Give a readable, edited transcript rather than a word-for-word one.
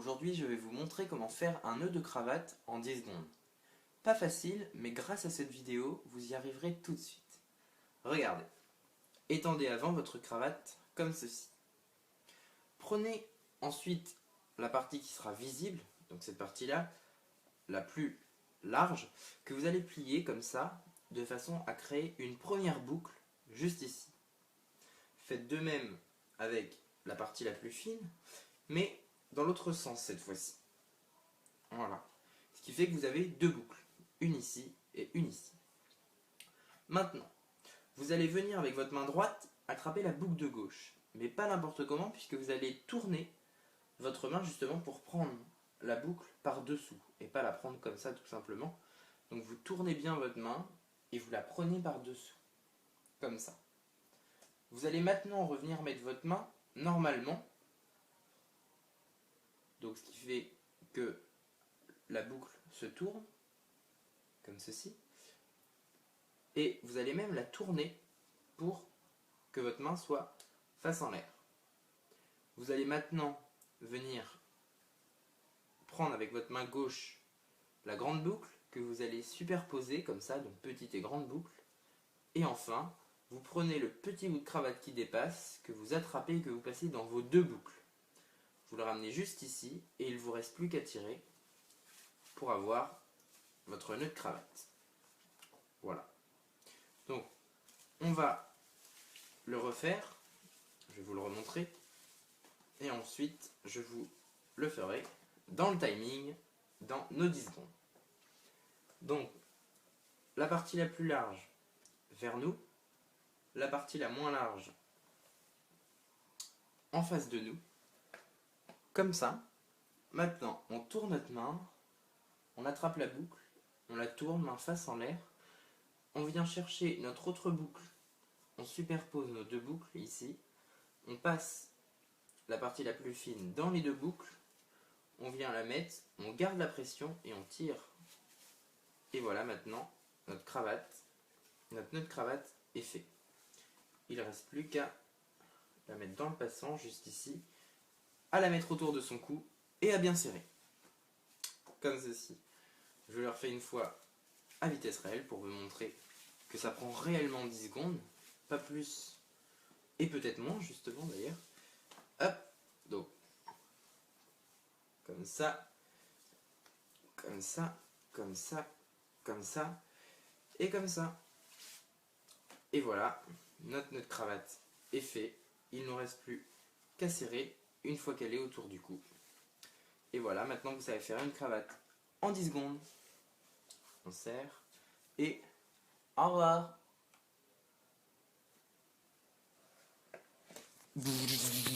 Aujourd'hui, je vais vous montrer comment faire un nœud de cravate en 10 secondes. Pas facile, mais grâce à cette vidéo, vous y arriverez tout de suite. Regardez. Étendez avant votre cravate comme ceci. Prenez ensuite la partie qui sera visible, donc cette partie-là, la plus large, que vous allez plier comme ça, de façon à créer une première boucle juste ici. Faites de même avec la partie la plus fine, mais dans l'autre sens cette fois-ci. Voilà. Ce qui fait que vous avez deux boucles, une ici et une ici. Maintenant, vous allez venir avec votre main droite attraper la boucle de gauche, mais pas n'importe comment puisque vous allez tourner votre main justement pour prendre la boucle par-dessous et pas la prendre comme ça tout simplement. Donc vous tournez bien votre main et vous la prenez par-dessous, comme ça. Vous allez maintenant revenir mettre votre main normalement, donc ce qui fait que la boucle se tourne, comme ceci, et vous allez même la tourner pour que votre main soit face en l'air. Vous allez maintenant venir prendre avec votre main gauche la grande boucle que vous allez superposer comme ça, donc petite et grande boucle, et enfin vous prenez le petit bout de cravate qui dépasse, que vous attrapez et que vous passez dans vos deux boucles. Vous le ramenez juste ici et il ne vous reste plus qu'à tirer pour avoir votre nœud de cravate. Voilà. Donc, on va le refaire. Je vais vous le remontrer. Et ensuite, je vous le ferai dans le timing, dans nos 10 secondes. Donc, la partie la plus large vers nous, la partie la moins large en face de nous, comme ça. Maintenant, on tourne notre main, on attrape la boucle, on la tourne, main face en l'air, on vient chercher notre autre boucle, on superpose nos deux boucles ici, on passe la partie la plus fine dans les deux boucles, on vient la mettre, on garde la pression et on tire. Et voilà, maintenant, notre nœud de cravate est fait. Il ne reste plus qu'à la mettre dans le passant, juste ici, à la mettre autour de son cou et à bien serrer. Comme ceci. Je le refais une fois à vitesse réelle pour vous montrer que ça prend réellement 10 secondes, pas plus, et peut-être moins justement d'ailleurs. Hop, donc, comme ça, comme ça, comme ça, comme ça, et comme ça. Et voilà, notre nœud de cravate est fait. Il ne nous reste plus qu'à serrer une fois qu'elle est autour du cou. Et voilà, maintenant vous savez faire une cravate en 10 secondes. On serre et au revoir.